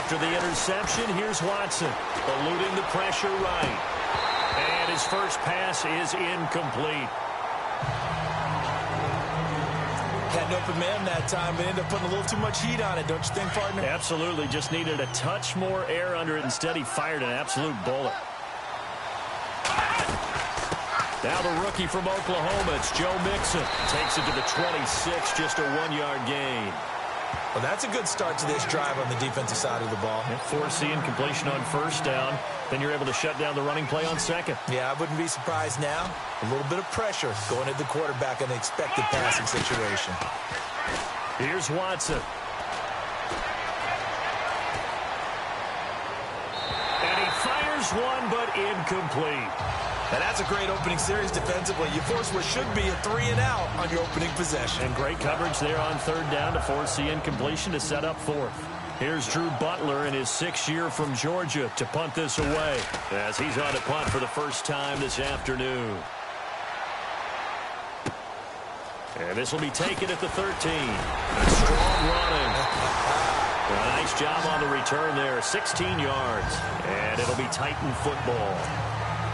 After the interception, here's Watson, eluding the pressure right. And his first pass is incomplete. Had an open man that time, but ended up putting a little too much heat on it, don't you think, partner? Absolutely. Just needed a touch more air under it. Instead, he fired an absolute bullet. Now the rookie from Oklahoma, it's Joe Mixon. Takes it to the 26, just a 1-yard gain. Well, that's a good start to this drive on the defensive side of the ball. Forcing completion on first down. Then you're able to shut down the running play on second. Yeah, I wouldn't be surprised now. A little bit of pressure going at the quarterback in an expected passing situation. Here's Watson. And he fires one, but incomplete. And that's a great opening series defensively. You force what should be a 3-and-out on your opening possession. And great coverage there on third down to force the incompletion to set up fourth. Here's Drew Butler in his 6th year from Georgia to punt this away as he's on to punt for the first time this afternoon. And this will be taken at the 13. Strong running. A nice job on the return there. 16 yards. And it'll be Titan football.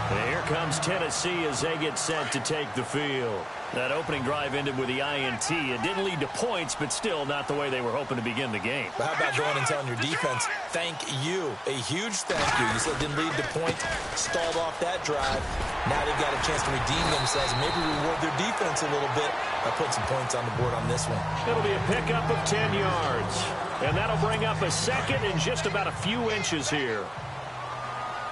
And here comes Tennessee as they get set to take the field. That opening drive ended with the INT. It didn't lead to points, but still not the way they were hoping to begin the game. But how about going and telling your defense, thank you, a huge thank you. You said it didn't lead to points, stalled off that drive. Now they've got a chance to redeem themselves and maybe reward their defense a little bit by putting some points on the board on this one. It'll be a pickup of 10 yards. And that'll bring up a second and just about a few inches here.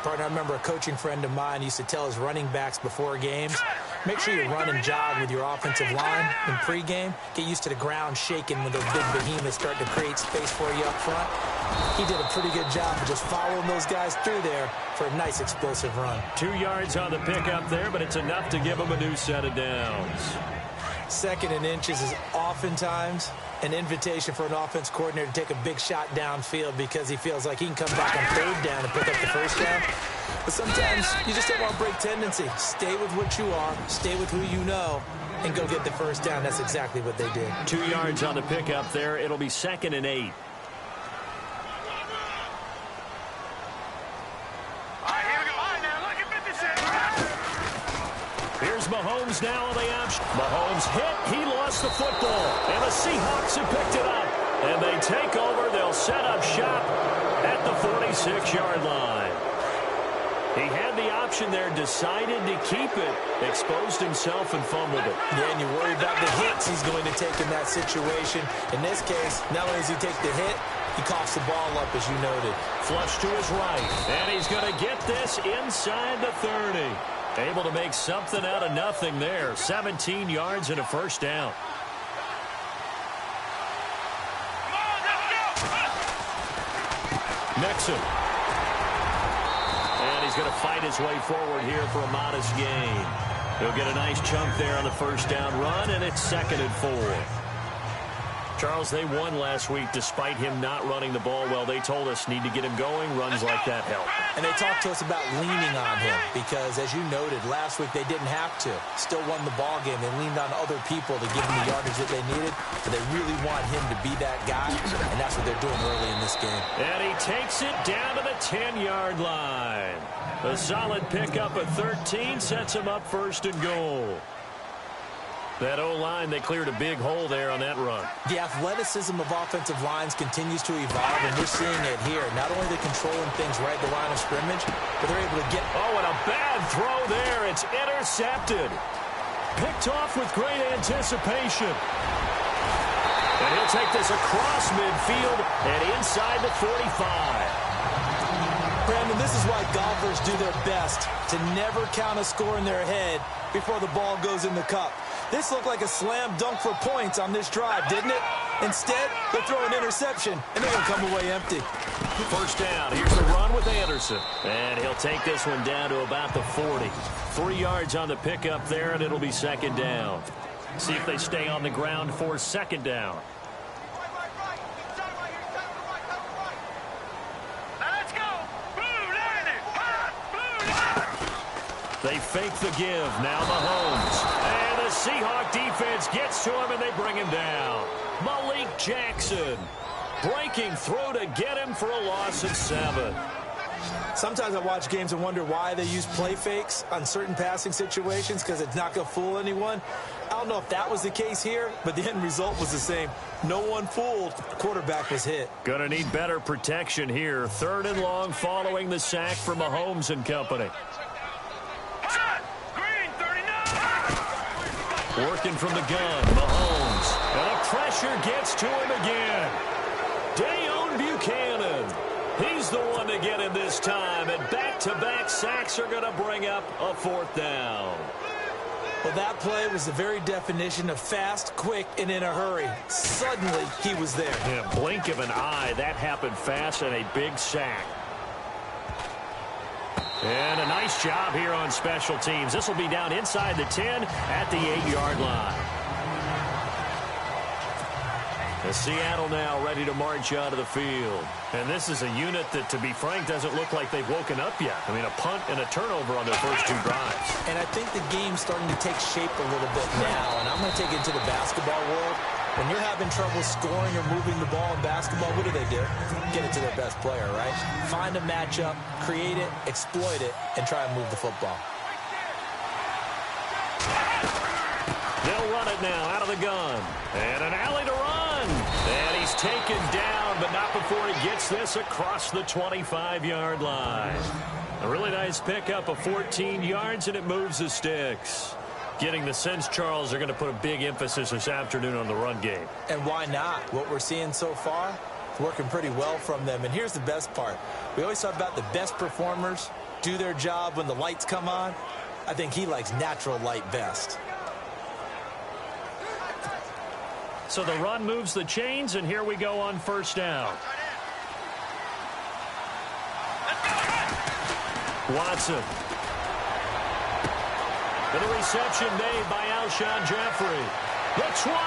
Partner, I remember a coaching friend of mine used to tell his running backs before games, make sure you run and jog with your offensive line in pregame. Get used to the ground shaking when those big behemoths start to create space for you up front. He did a pretty good job of just following those guys through there for a nice explosive run. 2 yards on the pickup there, but it's enough to give him a new set of downs. 2nd and inches is oftentimes an invitation for an offense coordinator to take a big shot downfield because he feels like he can come back on 3rd down and pick up the first down. But sometimes you just don't want to break tendency. Stay with what you are, stay with who you know, and go get the first down. That's exactly what they did. 2 yards on the pickup there. It'll be 2nd and 8. Here's Mahomes now on the option. Mahomes hit. He lost the football. And the Seahawks have picked it up. And they take over. They'll set up shop at the 46-yard line. He had the option there, decided to keep it, exposed himself and fumbled it. Yeah, and you worry about the hits he's going to take in that situation. In this case, not only does he take the hit, he coughs the ball up, as you noted. Flush to his right. And he's going to get this inside the 30. Able to make something out of nothing there. 17 yards and a first down. Mixon. And he's going to fight his way forward here for a modest gain. He'll get a nice chunk there on the first down run, and it's 2nd and 4. Charles, they won last week despite him not running the ball well. They told us need to get him going. Runs like that help. And they talked to us about leaning on him because, as you noted, last week they didn't have to. Still won the ball game. They leaned on other people to give him the yardage that they needed. But they really want him to be that guy, and that's what they're doing early in this game. And he takes it down to the 10-yard line. A solid pickup of 13 sets him up 1st and goal. That O-line, they cleared a big hole there on that run. The athleticism of offensive lines continues to evolve, and we're seeing it here. Not only are they controlling things right at the line of scrimmage, but they're able to get... Oh, and a bad throw there. It's intercepted. Picked off with great anticipation. And he'll take this across midfield and inside the 45. Brandon, this is why golfers do their best to never count a score in their head before the ball goes in the cup. This looked like a slam dunk for points on this drive, didn't it? Instead, they throw an interception, and they're going to come away empty. First down. Here's the run with Anderson. And he'll take this one down to about the 40. 3 yards on the pickup there, and it'll be 2nd down. See if they stay on the ground for 2nd down. They fake the give. Now Mahomes. And the Seahawk defense gets to him, and they bring him down. Malik Jackson breaking through to get him for a loss of 7. Sometimes I watch games and wonder why they use play fakes on certain passing situations because it's not going to fool anyone. I don't know if that was the case here, but the end result was the same. No one fooled. The quarterback was hit. Gonna need better protection here. 3rd and long following the sack for Mahomes and company. Working from the gun, Mahomes. And the pressure gets to him again. Dayon Buchanan. He's the one to get him this time. And back-to-back sacks are going to bring up a 4th down. Well, that play was the very definition of fast, quick, and in a hurry. Suddenly, he was there. Yeah, blink of an eye. That happened fast and a big sack. And a nice job here on special teams. This will be down inside the 10 at the 8-yard line. The Seattle now ready to march out of the field. And this is a unit that, to be frank, doesn't look like they've woken up yet. I mean, a punt and a turnover on their first 2 drives. And I think the game's starting to take shape a little bit now. And I'm going to take it to the basketball world. When you're having trouble scoring or moving the ball in basketball, what do? Get it to their best player, right? Find a matchup, create it, exploit it, and try and move the football. They'll run it now out of the gun. And an alley to run. And he's taken down, but not before he gets this across the 25-yard line. A really nice pickup of 14 yards, and it moves the sticks. Getting the sense, Charles, they're going to put a big emphasis this afternoon on the run game. And why not? What we're seeing so far, it's working pretty well from them. And here's the best part. We always talk about the best performers do their job when the lights come on. I think he likes natural light best. So the run moves the chains, and here we go on 1st down. Watson. And a reception made by Alshon Jeffrey. The 20,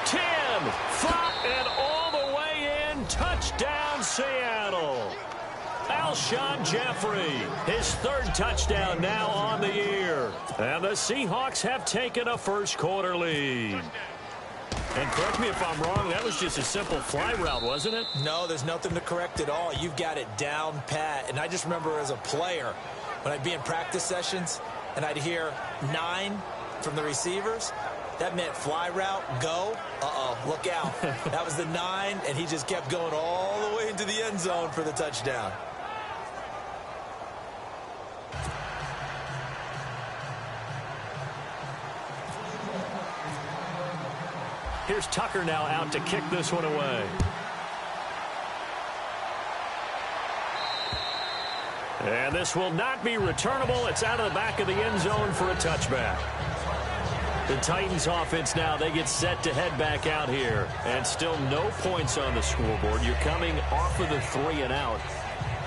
10, 5, and all the way in. Touchdown, Seattle. Alshon Jeffrey, his 3rd touchdown now on the year. And the Seahawks have taken a first-quarter lead. And correct me if I'm wrong, that was just a simple fly route, wasn't it? No, there's nothing to correct at all. You've got it down pat. And I just remember as a player, when I'd be in practice sessions, and I'd hear 9 from the receivers, that meant fly route, go. Uh-oh, look out. That was the 9, and he just kept going all the way into the end zone for the touchdown. Here's Tucker now out to kick this one away. And this will not be returnable. It's out of the back of the end zone for a touchback. The Titans offense now, they get set to head back out here. And still no points on the scoreboard. You're coming off of the 3 and out.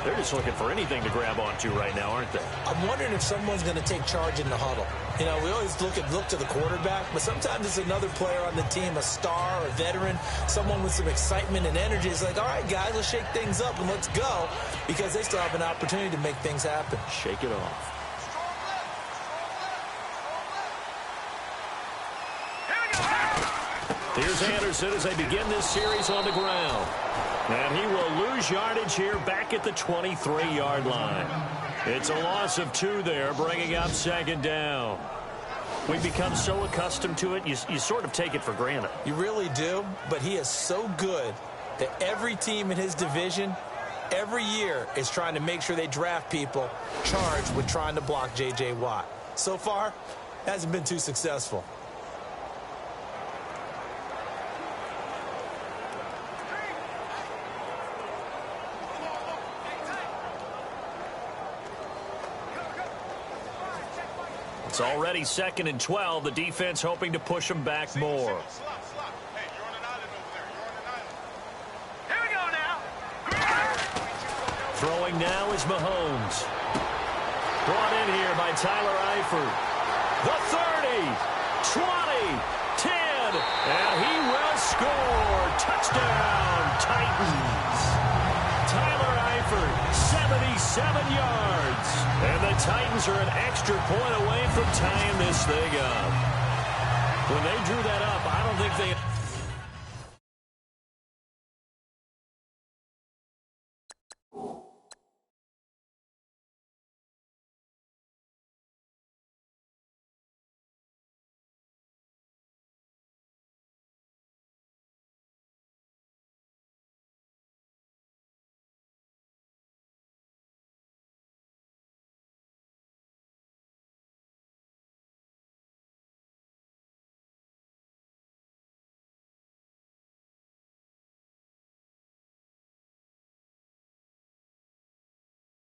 They're just looking for anything to grab onto right now, aren't they? I'm wondering if someone's going to take charge in the huddle. You know, we always look to the quarterback, but sometimes it's another player on the team, a star, a veteran, someone with some excitement and energy. It's like, all right, guys, let's shake things up and let's go, because they still have an opportunity to make things happen. Shake it off. Here's Anderson as they begin this series on the ground. And he will lose yardage here back at the 23-yard line. It's a loss of 2 there, bringing up 2nd down. We've become so accustomed to it, you sort of take it for granted. You really do, but he is so good that every team in his division, every year, is trying to make sure they draft people charged with trying to block J.J. Watt. So far, hasn't been too successful. It's already 2nd and 12. The defense hoping to push them back more. Throwing now is Mahomes. Brought in here by Tyler Eifert. The 30, 20, 10, and he will score. Touchdown, Titans. Tyler Eifert, 77 yards. And the Titans are an extra point away from tying this thing up. When they drew that up, I don't think they...